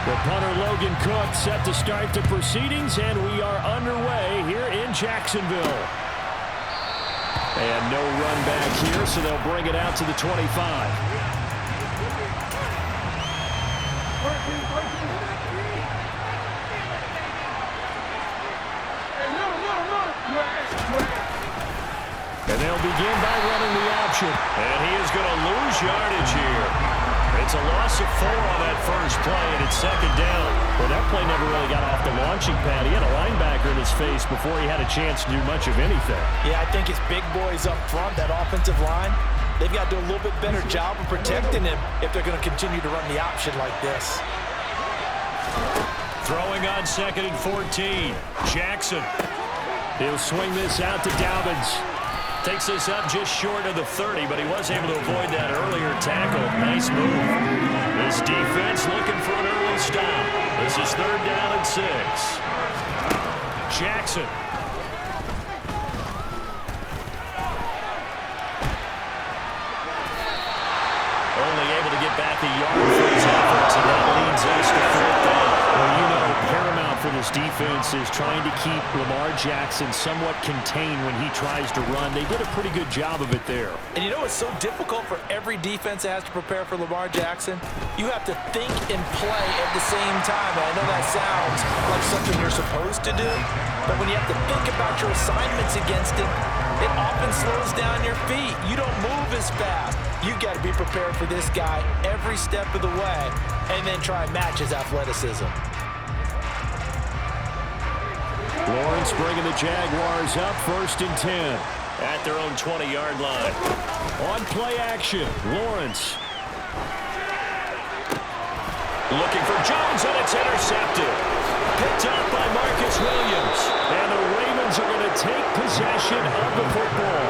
The punter Logan Cook set to start the proceedings, and we are underway here in Jacksonville. And no run back here, so they'll bring it out to the 25. And they'll begin by running the option. And he is going to lose yardage here. It's a loss of 4 on that first play, and it's second down. Well, that play never really got off the launching pad. He had a linebacker in his face before he had a chance to do much of anything. Yeah, I think his big boys up front, that offensive line, they've got to do a little bit better job of protecting him if they're going to continue to run the option like this. Throwing on 2nd and 14. Jackson. He'll swing this out to Dobbins. Takes this up just short of the 30, but he was able to avoid that earlier tackle. Nice move. This defense looking for an early stop. This is 3rd down and 6. Jackson. Only able to get back a yard for his efforts, and that leads us to 4th down. Well, you know, paramount for this defense is trying to keep Lamar Jackson somewhat contained when he tries to run. They did a pretty good job of it there. And you know it's so difficult for every defense that has to prepare for Lamar Jackson? You have to think and play at the same time. And I know that sounds like something you're supposed to do, but when you have to think about your assignments against him, it often slows down your feet. You don't move as fast. You've got to be prepared for this guy every step of the way and then try and match his athleticism. Lawrence bringing the Jaguars up 1st and 10 at their own 20-yard line. On play action, Lawrence. Looking for Jones, and it's intercepted. Picked up by Marcus Williams. And the Ravens are going to take possession of the football.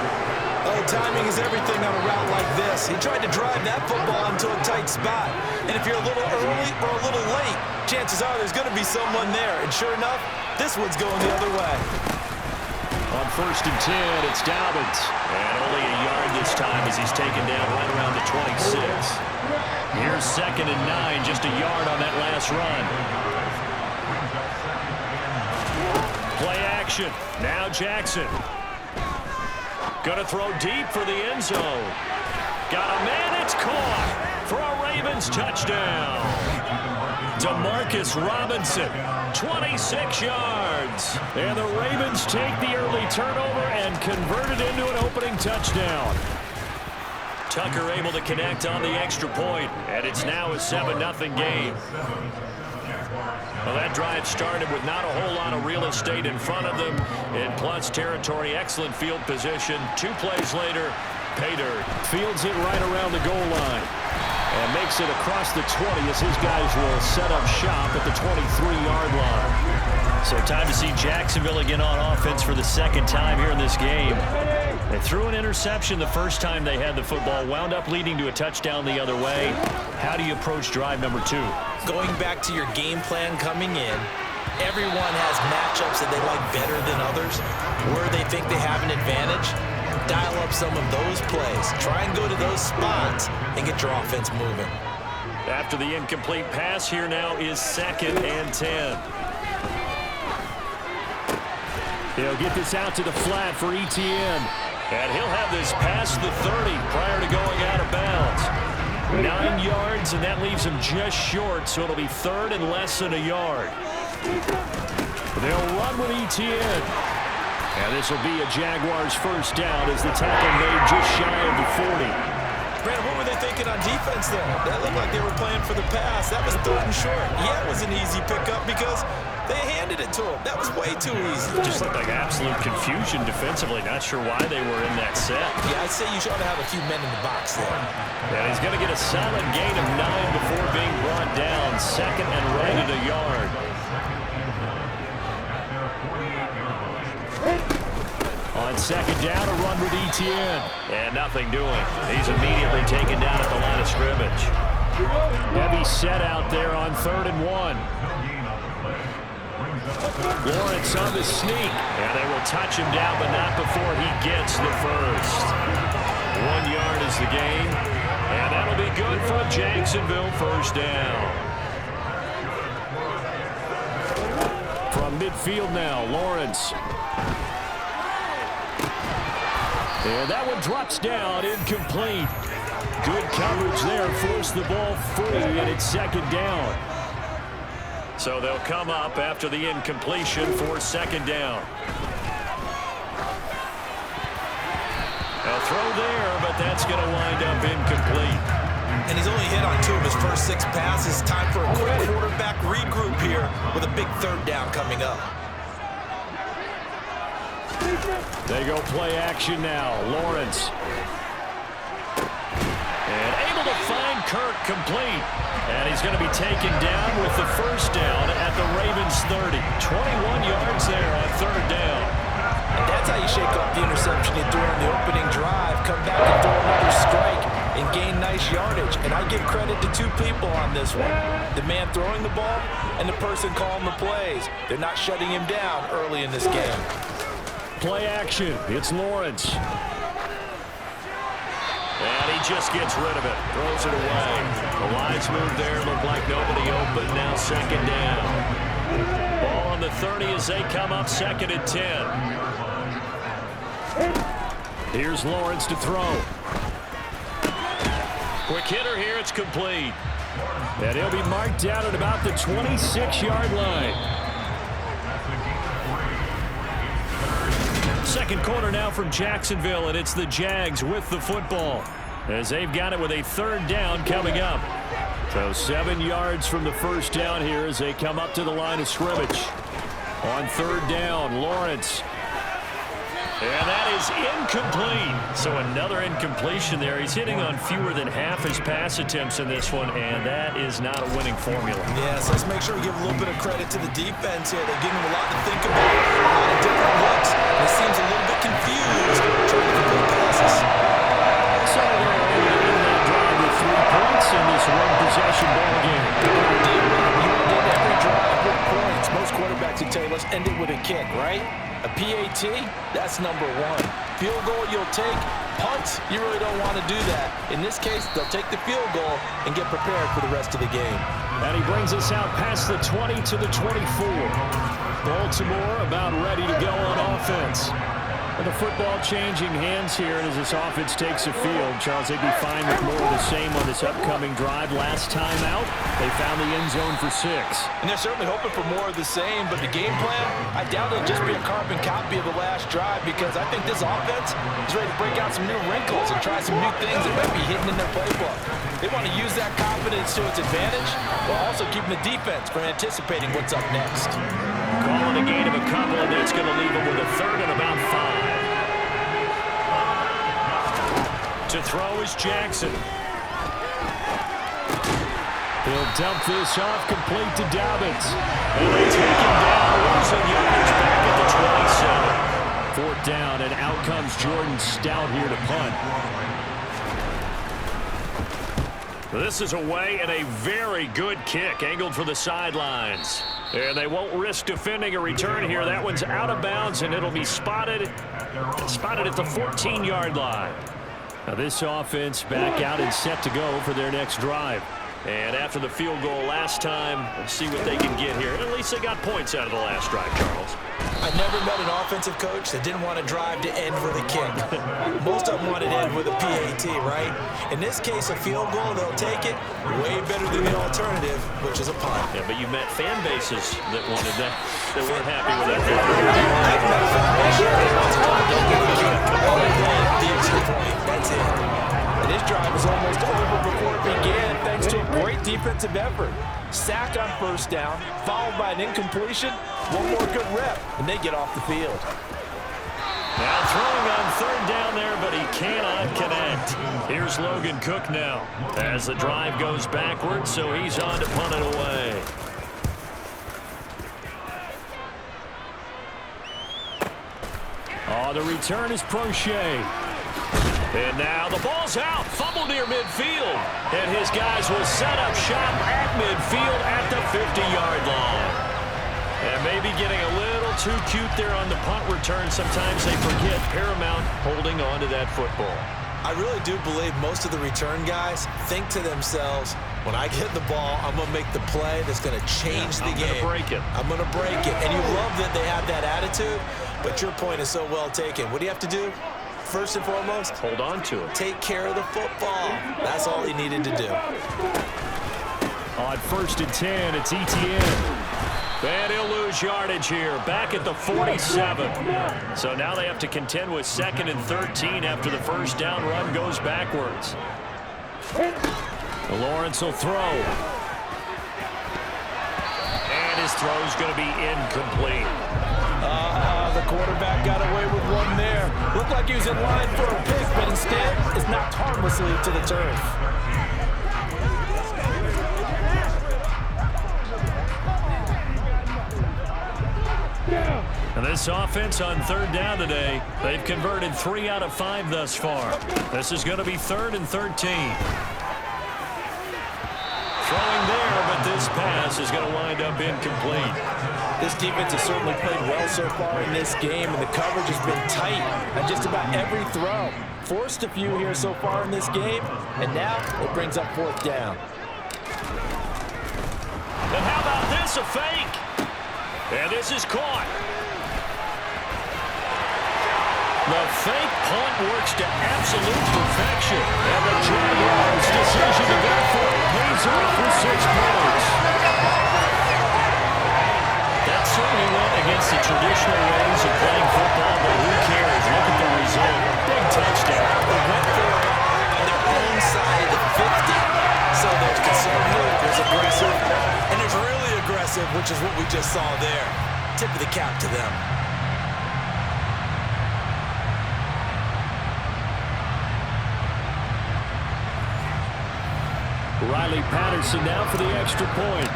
Oh, timing is everything on a route like this. He tried to drive that football into a tight spot. And if you're a little early or a little late, chances are there's going to be someone there. And sure enough, this one's going the other way. On 1st and 10, it's Dobbins. And only a yard this time as he's taken down right around the 26. Here's 2nd and 9, just a yard on that last run. Play action. Now Jackson. Gonna throw deep for the end zone. Got a man, it's caught for a Ravens touchdown. Demarcus Robinson, 26 yards. And the Ravens take the early turnover and convert it into an opening touchdown. Tucker able to connect on the extra point, and it's now a 7-0 game. Well, that drive started with not a whole lot of real estate in front of them. In plus territory, excellent field position. 2 plays later, pay dirt. Fields it right around the goal line. And makes it across the 20 as his guys will set up shop at the 23-yard line. So time to see Jacksonville again on offense for the 2nd time here in this game. They threw an interception the first time they had the football, wound up leading to a touchdown the other way. How do you approach drive number 2? Going back to your game plan coming in, everyone has matchups that they like better than others, where they think they have an advantage. Dial up some of those plays. Try and go to those spots and get your offense moving. After the incomplete pass, here now is 2nd and 10. He'll get this out to the flat for Etienne. And he'll have this past the 30 prior to going out of bounds. 9 yards, and that leaves him just short, so it'll be 3rd and less than a yard. They'll run with Etienne. And this will be a Jaguars 1st down as the tackle made just shy of the 40. Brandon, what were they thinking on defense there? That looked like they were playing for the pass. That was 3rd and short. Yeah, it was an easy pickup because they handed it to him. That was way too easy. Just looked like absolute confusion defensively. Not sure why they were in that set. Yeah, I'd say you ought to have a few men in the box there. And he's going to get a solid gain of 9 before being brought down. 2nd and right at a yard. On 2nd down, a run with Etienne. And nothing doing. He's immediately taken down at the line of scrimmage. Heavy set out there on 3rd and 1. Lawrence on the sneak. And they will touch him down, but not before he gets the first. 1 yard is the gain. And that'll be good for Jacksonville 1st down. From midfield now, Lawrence. And that one drops down, incomplete. Good coverage there, forced the ball free, and it's second down. So they'll come up after the incompletion for second down. A throw there, but that's going to wind up incomplete. And he's only hit on 2 of his first 6 passes. Time for a quick quarterback regroup here with a big third down coming up. They go play action now. Lawrence. And able to find Kirk complete. And he's going to be taken down with the first down at the Ravens 30. 21 yards there on third down. And that's how you shake off the interception you threw on the opening drive. Come back and throw another strike and gain nice yardage. And I give credit to 2 people on this one. The man throwing the ball and the person calling the plays. They're not shutting him down early in this game. Play action. It's Lawrence. And he just gets rid of it. Throws it away. The lines move there. Look like nobody open. Now second down. Ball on the 30 as they come up second and 10. Here's Lawrence to throw. Quick hitter here. It's complete. And he'll be marked down at about the 26-yard line. Second quarter now from Jacksonville, and it's the Jags with the football as they've got it with a third down coming up. So 7 yards from the first down here as they come up to the line of scrimmage. On third down, Lawrence. And that is incomplete. So another incompletion there. He's hitting on fewer than half his pass attempts in this one, and that is not a winning formula. Yes, let's make sure we give a little bit of credit to the defense here. They're giving him a lot to think about, a lot of different looks. And he seems a little bit confused trying to complete passes. So they're able to win that drive with 3 points in this one-possession ball game. You end every drive with points. Most quarterbacks would tell you, let's end it with a kick, right? A PAT, that's number 1. Field goal you'll take. Punts, you really don't want to do that. In this case, they'll take the field goal and get prepared for the rest of the game. And he brings us out past the 20 to the 24. Baltimore about ready to go on offense. And the football changing hands here, and as this offense takes the field, Charles, they'd be fine with more of the same on this upcoming drive. Last time out, they found the end zone for 6. And they're certainly hoping for more of the same, but the game plan, I doubt it'll just be a carbon copy of the last drive, because I think this offense is ready to break out some new wrinkles and try some new things that might be hidden in their playbook. They want to use that confidence to its advantage, while also keeping the defense from anticipating what's up next. Calling a gain of a couple, and that's going to leave them with a third and about 5. To throw is Jackson. He'll dump this off complete to Dobbins. And they take him down, losing yardage back at the 27. 4th down, and out comes Jordan Stout here to punt. This is away and a very good kick, angled for the sidelines. And they won't risk defending a return here. That one's out of bounds, and it'll be spotted at the 14-yard line. Now this offense back out and set to go for their next drive. And after the field goal last time, we'll see what they can get here. At least they got points out of the last drive, Charles. I never met an offensive coach that didn't want to drive to end with a kick. Most of them wanted to end with a PAT, right? In this case, a field goal, they'll take it. Way better than the alternative, which is a punt. Yeah, but you met fan bases that wanted that, that weren't happy with that. I've met a fan base that wants to punt, don't get a kick. Other than the extra point, that's it. And this drive is almost over before it began, thanks to a great defensive effort. Sack on first down, followed by an incompletion. One more good rep, and they get off the field. Now throwing on third down there, but he cannot connect. Here's Logan Cook now as the drive goes backwards, so he's on to punt it away. Oh, the return is Prochet. And now the ball's out. Fumble near midfield. And his guys will set up shop at midfield at the 50-yard line. And maybe getting a little too cute there on the punt return. Sometimes they forget Paramount holding on to that football. I really do believe most of the return guys think to themselves, When I get the ball, I'm going to make the play that's going to change the game. I'm going to break it. And you love that they have that attitude, but your point is so well taken. What do you have to do? First and foremost, hold on to it. Take care of the football. That's all he needed to do. On 1st and 10, it's Etienne. And he'll lose yardage here, back at the 47. So now they have to contend with 2nd and 13 after the first down run goes backwards. Lawrence will throw. And his throw's going to be incomplete. The quarterback got away with one there. Looked like he was in line for a pick, but instead is knocked harmlessly to the turf. And this offense on 3rd down today, they've converted 3 out of 5 thus far. This is going to be 3rd and 13. Throwing there, but this pass is going to wind up incomplete. This defense has certainly played well so far in this game, and the coverage has been tight on just about every throw. Forced a few here so far in this game, and now it brings up 4th down. And how about this, a fake? And this is caught. The fake punt works to absolute perfection. And the Jaguars' decision to go for it pays off for 6 points. That certainly went against the traditional ways of playing football, but who cares? Look at the result. Big touchdown. They went for it on their own side of the 50. So there's conservative, there's aggressive, and there's really aggressive, which is what we just saw there. Tip of the cap to them. Riley Patterson now for the extra point.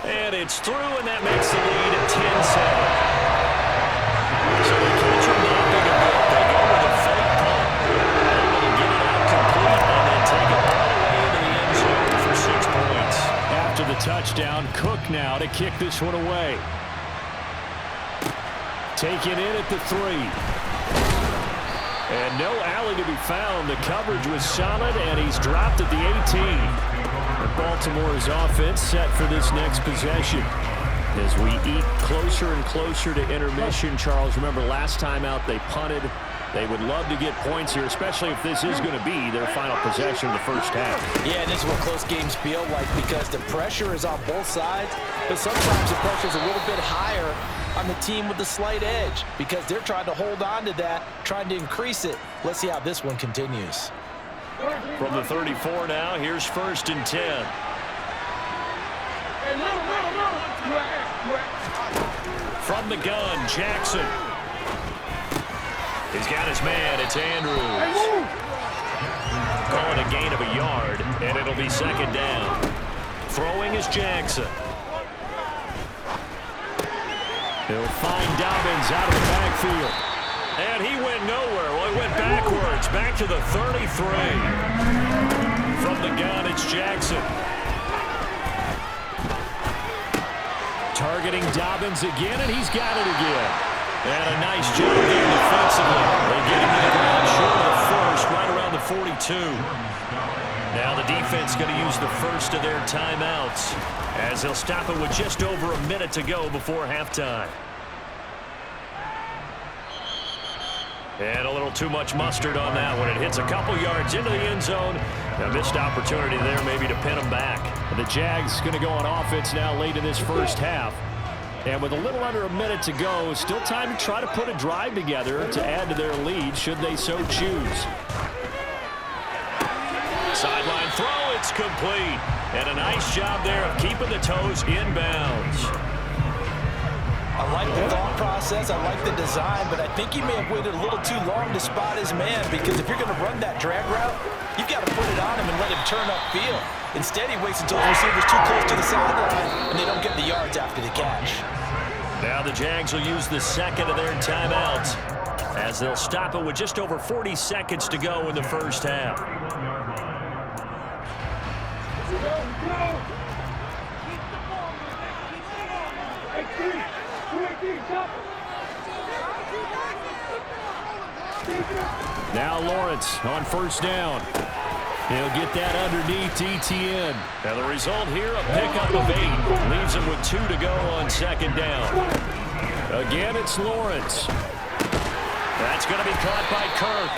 And it's through, and that makes the lead at 10-7. So they catch him napping a bit. They go with a fake punt. Able to get it out complete, and then take it all the way into the end zone for 6 points. After the touchdown, Cook now to kick this one away. Taken in at the 3. And no alley to be found. The coverage was solid, and he's dropped at the 18. And Baltimore's offense set for this next possession. As we eat closer and closer to intermission, Charles, remember last time out they punted. They would love to get points here, especially if this is going to be their final possession of the first half. Yeah, this is what close games feel like because the pressure is on both sides, but sometimes the pressure is a little bit higher on the team with the slight edge because they're trying to hold on to that, trying to increase it. Let's see how this one continues. From the 34 now, here's 1st and 10. From the gun, Jackson. He's got his man. It's Andrews. Call it a gain of a yard, and it'll be 2nd down. Throwing is Jackson. He'll find Dobbins out of the backfield. And he went nowhere. Well, he went backwards, back to the 33. From the gun, it's Jackson. Targeting Dobbins again, and he's got it again. And a nice job there defensively. They get him to the ground short of the first, right around the 42. Now the defense going to use the first of their timeouts as they'll stop it with just over a minute to go before halftime. And a little too much mustard on that one. It hits a couple yards into the end zone. A missed opportunity there maybe to pin them back. The Jags going to go on offense now late in this first half. And with a little under a minute to go, still time to try to put a drive together to add to their lead should they so choose. Sideline throw, it's complete. And a nice job there of keeping the toes inbounds. I like the thought process, I like the design, but I think he may have waited a little too long to spot his man because if you're going to run that drag route, you've got to put it on him and let him turn upfield. Instead, he waits until the receiver's too close to the sideline and they don't get the yards after the catch. Now the Jags will use the second of their timeouts as they'll stop it with just over 40 seconds to go in the first half. Now Lawrence on first down. He'll get that underneath ETN. And the result here, a pickup of 8. Leaves him with 2 to go on second down. Again, it's Lawrence. That's going to be caught by Kirk.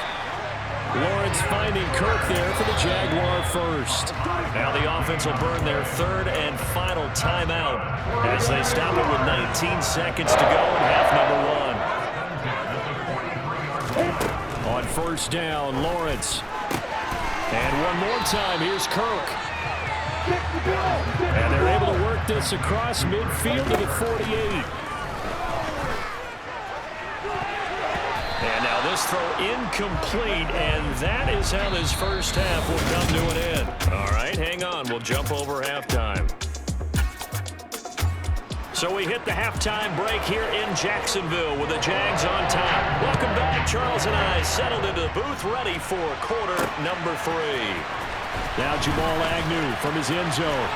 Lawrence finding Kirk there for the Jaguar first. Now the offense will burn their third and final timeout as they stop it with 19 seconds to go in half number 1. On first down, Lawrence. And one more time, here's Kirk. And they're able to work this across midfield to the 48. And now this throw incomplete, and that is how this first half will come to an end. All right, hang on. We'll jump over halftime. So we hit the halftime break here in Jacksonville with the Jags on top. Welcome back. Charles and I settled into the booth ready for quarter number 3. Now Jamal Agnew from his end zone.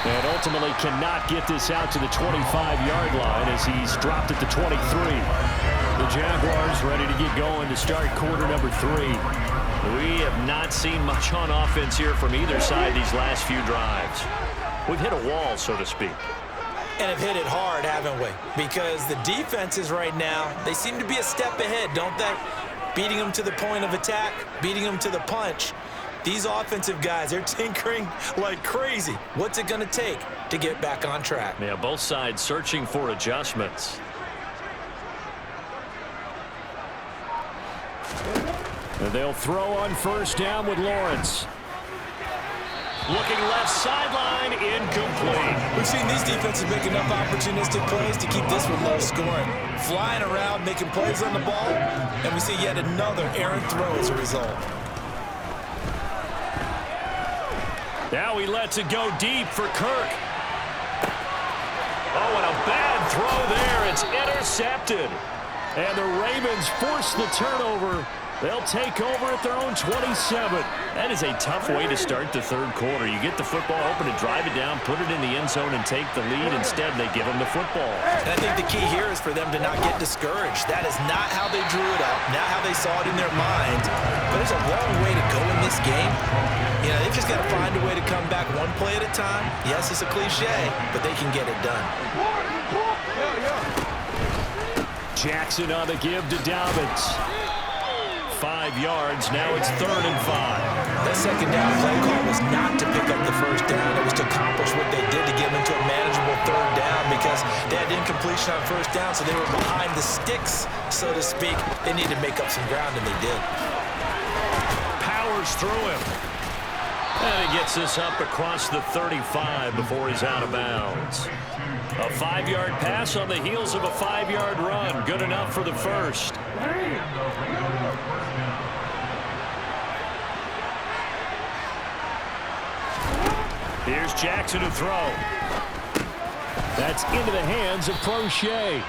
And ultimately cannot get this out to the 25-yard line as he's dropped at the 23. The Jaguars ready to get going to start quarter number 3. We have not seen much on offense here from either side these last few drives. We've hit a wall, so to speak. And have hit it hard, haven't we? Because the defenses right now, they seem to be a step ahead, don't they? Beating them to the point of attack, beating them to the punch. These offensive guys, they're tinkering like crazy. What's it going to take to get back on track? Yeah, both sides searching for adjustments. They'll throw on first down with Lawrence. Looking left sideline, incomplete. We've seen these defenses make enough opportunistic plays to keep this one low scoring. Flying around, making plays on the ball, and we see yet another errant throw as a result. Now he lets it go deep for Kirk. Oh, and a bad throw there. It's intercepted. And the Ravens force the turnover. They'll take over at their own 27. That is a tough way to start the third quarter. You get the football open to drive it down, put it in the end zone, and take the lead. Instead, they give them the football. And I think the key here is for them to not get discouraged. That is not how they drew it up, not how they saw it in their mind. But there's a long way to go in this game. You know, they've just got to find a way to come back one play at a time. Yes, it's a cliche, but they can get it done. Jackson on the give to Dobbins. 5 yards. Now it's 3rd and 5. That second down play call was not to pick up the first down. It was to accomplish what they did to get them into a manageable 3rd down because they had incompletion on first down, so they were behind the sticks, so to speak. They needed to make up some ground, and they did. Powers through him. And he gets this up across the 35 before he's out of bounds. A 5-yard pass on the heels of a 5-yard run. Good enough for the first. Here's Jackson to throw. That's into the hands of Crochet.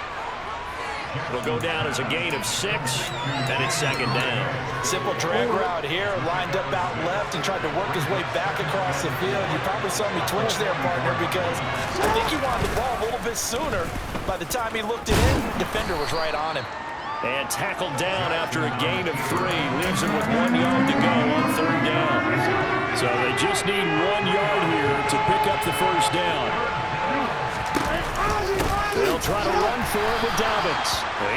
It'll go down as a gain of 6, and it's 2nd down. Simple drag route here, lined up out left and tried to work his way back across the field. You probably saw me twitch there, partner, because I think he wanted the ball a little bit sooner. By the time he looked it in, the defender was right on him. And tackled down after a gain of 3. Leaves him with 1 yard to go on 3rd down. So they just need 1 yard here to pick up the first down. They'll try to run for it with Dobbins.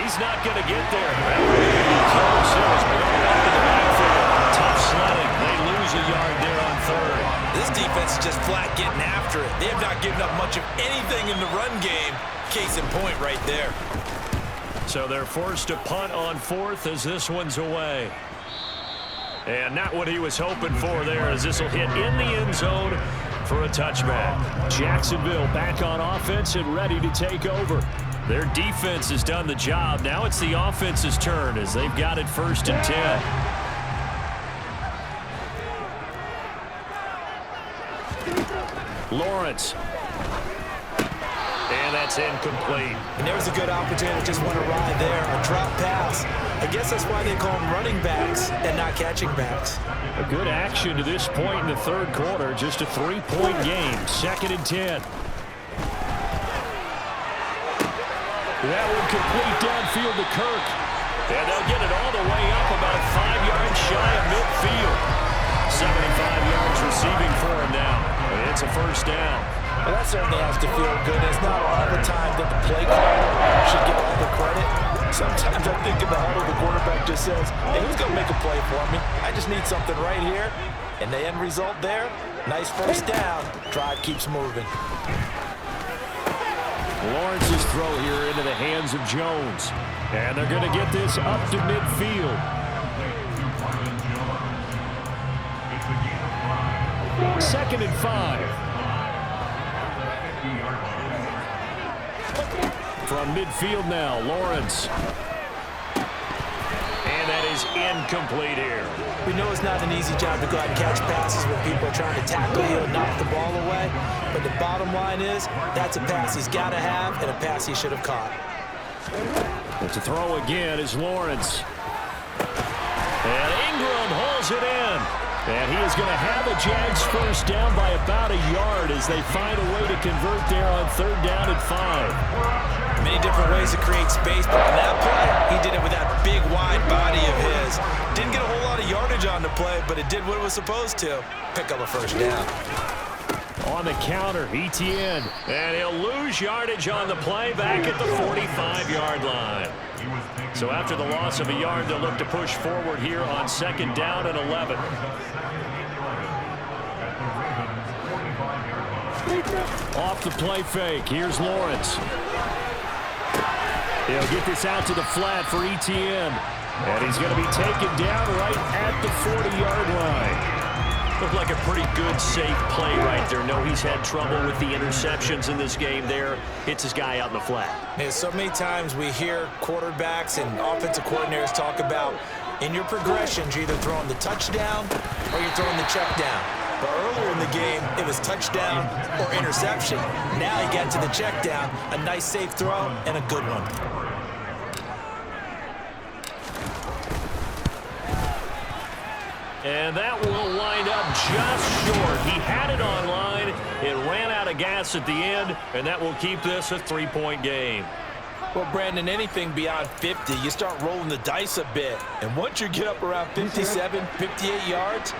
He's not going to get there. That would be close. It was blown up in the backfield. Tough sledding. They lose a yard there on 3rd. This defense is just flat getting after it. They have not given up much of anything in the run game. Case in point right there. So they're forced to punt on 4th as this one's away. And not what he was hoping for there, as this will hit in the end zone for a touchback. Jacksonville back on offense and ready to take over. Their defense has done the job. Now it's the offense's turn as they've got it 1st and 10. Lawrence. And that's incomplete. And there was a good opportunity to just want to ride there. A drop pass. I guess that's why they call them running backs and not catching backs. A good action to this point in the third quarter. Just a 3-point game. 2nd and 10. That one complete downfield to Kirk. And they'll get it all the way up about 5 yards shy of midfield. 75 yards receiving for him now. And it's a first down. Well, that certainly has to feel good. It's not all the time that the play caller should get all the credit. Sometimes I think in the huddle, the quarterback just says, hey, who's going to make a play for me? I just need something right here. And the end result there, nice first down. Drive keeps moving. Lawrence's throw here into the hands of Jones. And they're going to get this up to midfield. Second and 5. From midfield now, Lawrence. And that is incomplete here. We know it's not an easy job to go out and catch passes when people are trying to tackle you and knock the ball away. But the bottom line is, that's a pass he's got to have and a pass he should have caught. But to throw again is Lawrence. And Ingram hauls it in. And he is going to have a Jags first down by about a yard as they find a way to convert there on 3rd down and 5. Many different ways to create space, but on that play, he did it with that big, wide body of his. Didn't get a whole lot of yardage on the play, but it did what it was supposed to. Pick up a first down. On the counter, Etienne. And he'll lose yardage on the play back at the 45-yard line. So after the loss of a yard, they'll look to push forward here on 2nd down and 11. Off the play fake, here's Lawrence. He'll get this out to the flat for Etienne. And he's going to be taken down right at the 40-yard line. Looked like a pretty good, safe play right there. No, he's had trouble with the interceptions in this game there. Hits his guy out in the flat. Yeah, so many times we hear quarterbacks and offensive coordinators talk about in your progressions, you're either throwing the touchdown or you're throwing the check down. But earlier in the game, it was touchdown or interception. Now he got to the check down, a nice safe throw, and a good one. And that will wind up just short. He had it on line. It ran out of gas at the end, and that will keep this a 3-point game. Well, Brandon, anything beyond 50, you start rolling the dice a bit. And once you get up around 57, 58 yards,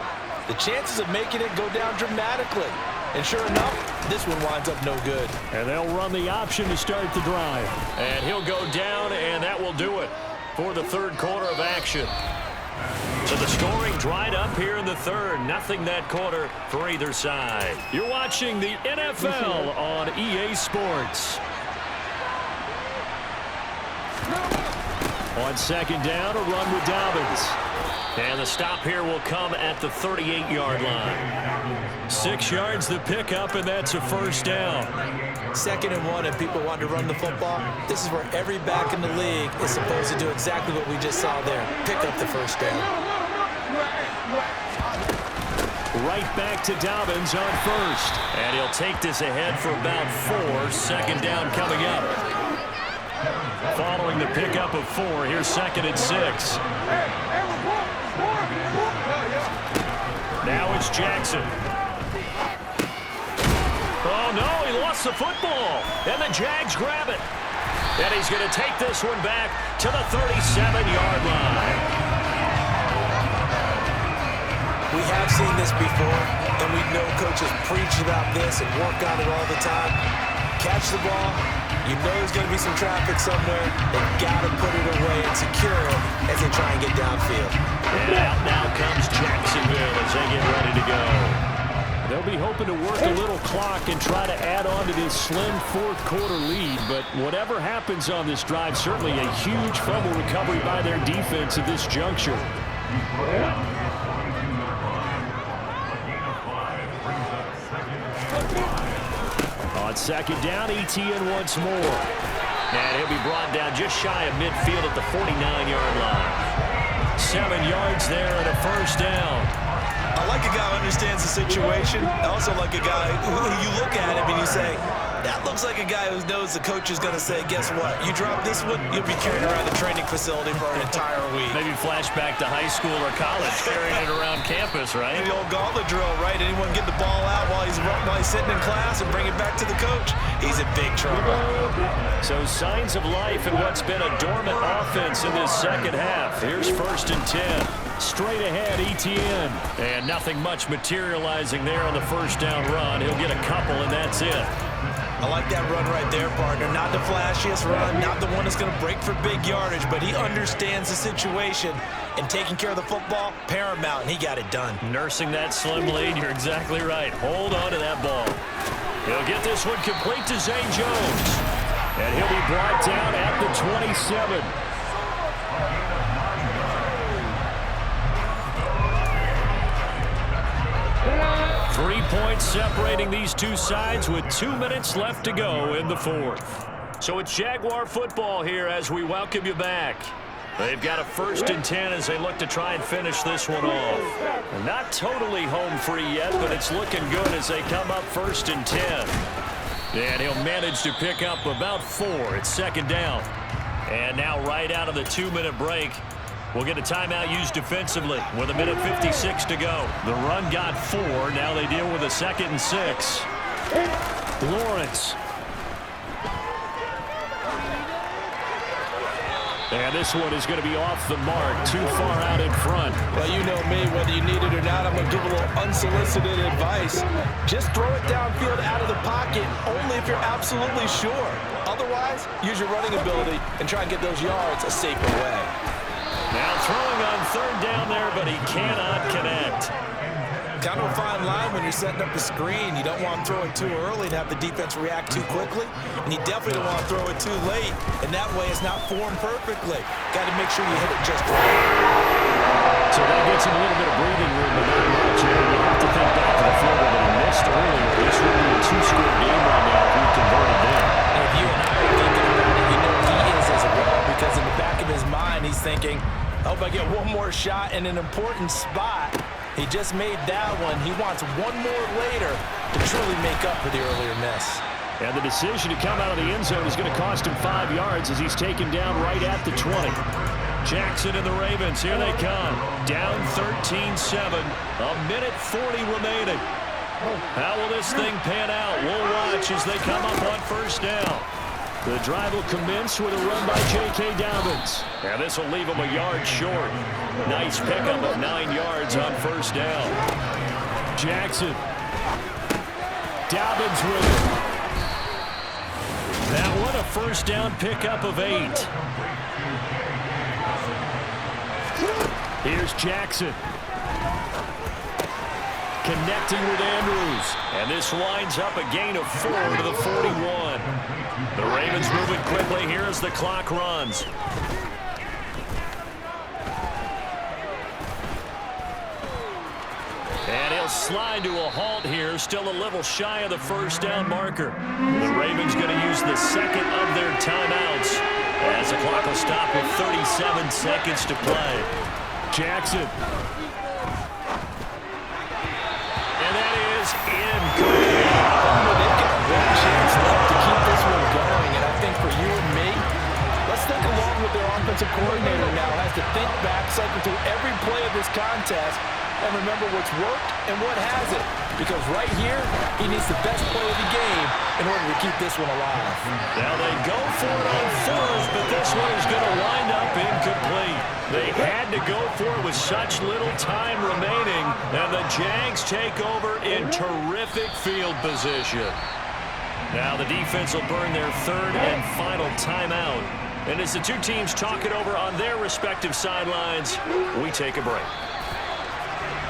the chances of making it go down dramatically. And sure enough, this one winds up no good. And they'll run the option to start the drive. And he'll go down, and that will do it for the 3rd quarter of action. So the scoring dried up here in the 3rd. Nothing that quarter for either side. You're watching the NFL on EA Sports. On 2nd down, a run with Dobbins. And the stop here will come at the 38-yard line. 6 yards the pickup, and that's a first down. 2nd and 1, and people want to run the football. This is where every back in the league is supposed to do exactly what we just saw there. Pick up the first down. Right back to Dobbins on 1st. And he'll take this ahead for about 4. 2nd down coming up. Following the pickup of 4, here's 2nd and 6. Now it's Jackson. Oh, no, he lost the football. And the Jags grab it. And he's going to take this one back to the 37-yard line. We have seen this before, and we know coaches preach about this and work on it all the time. Catch the ball. You know there's going to be some traffic somewhere. They've got to put it away and secure it as they try and get downfield. And out now comes Jacksonville as they get ready to go. They'll be hoping to work a little clock and try to add on to this slim 4th quarter lead. But whatever happens on this drive, certainly a huge fumble recovery by their defense at this juncture. On 2nd down, Etienne once more. And he'll be brought down just shy of midfield at the 49-yard line. 7 yards there and a first down. I like a guy who understands the situation. I also like a guy who you look at him and you say, That looks like a guy who knows the coach is going to say, guess what? You drop this one, you'll be carrying around the training facility for an entire week. Maybe flashback to high school or college, carrying it around campus, right? The old gauntlet drill, right? Anyone get the ball out while he's sitting in class and bring it back to the coach? He's in big trouble. So signs of life in what's been a dormant offense in this second half. Here's 1st and 10. Straight ahead, ETN. And nothing much materializing there on the first down run. He'll get a couple, and that's it. I like that run right there, partner. Not the flashiest run, not the one that's going to break for big yardage, but he understands the situation, and taking care of the football, paramount, and he got it done. Nursing that slim lead, you're exactly right. Hold on to that ball. He'll get this one complete to Zay Jones, and he'll be brought down at the 27. 3 points separating these two sides with 2 minutes left to go in the fourth. So it's Jaguar football here as we welcome you back. They've got a 1st and 10 as they look to try and finish this one off. Not totally home free yet, but it's looking good as they come up 1st and 10. And he'll manage to pick up about 4. It's 2nd down. And now right out of the 2-minute break, we'll get a timeout used defensively with 1:56 to go. The run got 4. Now they deal with a 2nd and 6. Lawrence. And this one is going to be off the mark, too far out in front. Well, you know me, whether you need it or not, I'm going to give a little unsolicited advice. Just throw it downfield out of the pocket, only if you're absolutely sure. Otherwise, use your running ability and try and get those yards a safer way. Now throwing on 3rd down there, but he cannot connect. Kind of a fine line when you're setting up a screen. You don't want to throw it too early and have the defense react too quickly. And you definitely don't want to throw it too late. And that way it's not formed perfectly. Got to make sure you hit it just right. So that gets him a little bit of breathing room, but not much. And you have to think back to the field goal that he missed earlier. This would be a 2-score game right now if he converted there. And if you and I are thinking about it, you know he is as well. Because in the back of his mind, he's thinking, I hope I get one more shot in an important spot. He just made that one. He wants one more later to truly make up for the earlier miss. And the decision to come out of the end zone is going to cost him 5 yards as he's taken down right at the 20. Jackson and the Ravens, here they come. Down 13-7, 1:40 remaining. How will this thing pan out? We'll watch as they come up on 1st down. The drive will commence with a run by J.K. Dobbins. And this will leave him a yard short. Nice pickup of 9 yards on 1st down. Jackson. Dobbins with it. That one a 1st down pickup of 8. Here's Jackson. Connecting with Andrews. And this winds up a gain of 4 to the 41. The Ravens moving quickly here as the clock runs. And he'll slide to a halt here, still a little shy of the 1st down marker. The Ravens going to use the 2nd of their timeouts as the clock will stop with 37 seconds to play. Jackson. And that is incomplete. They've got one chance left to keep this one going, and I think for you and me, let's think along with their offensive coordinator now. Has to think back, cycle through every play of this contest, and remember what's worked and what hasn't. Because right here, he needs the best play of the game in order to keep this one alive. Now they go for it on 4th, but this one is going to wind up incomplete. They had to go for it with such little time remaining, and the Jags take over in terrific field position. Now the defense will burn their 3rd and final timeout. And as the two teams talk it over on their respective sidelines, we take a break.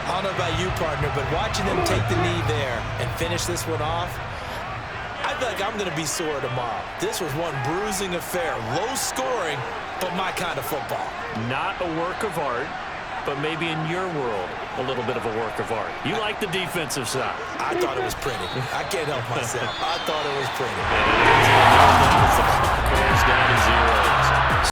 I don't know about you, partner, but watching them take the knee there and finish this one off, I feel like I'm going to be sore tomorrow. This was one bruising affair. Low scoring, but my kind of football. Not a work of art, but maybe in your world, a little bit of a work of art. You like the defensive side. I thought it was pretty. I can't help myself. I thought it was pretty. And it is. The clock goes down to 0.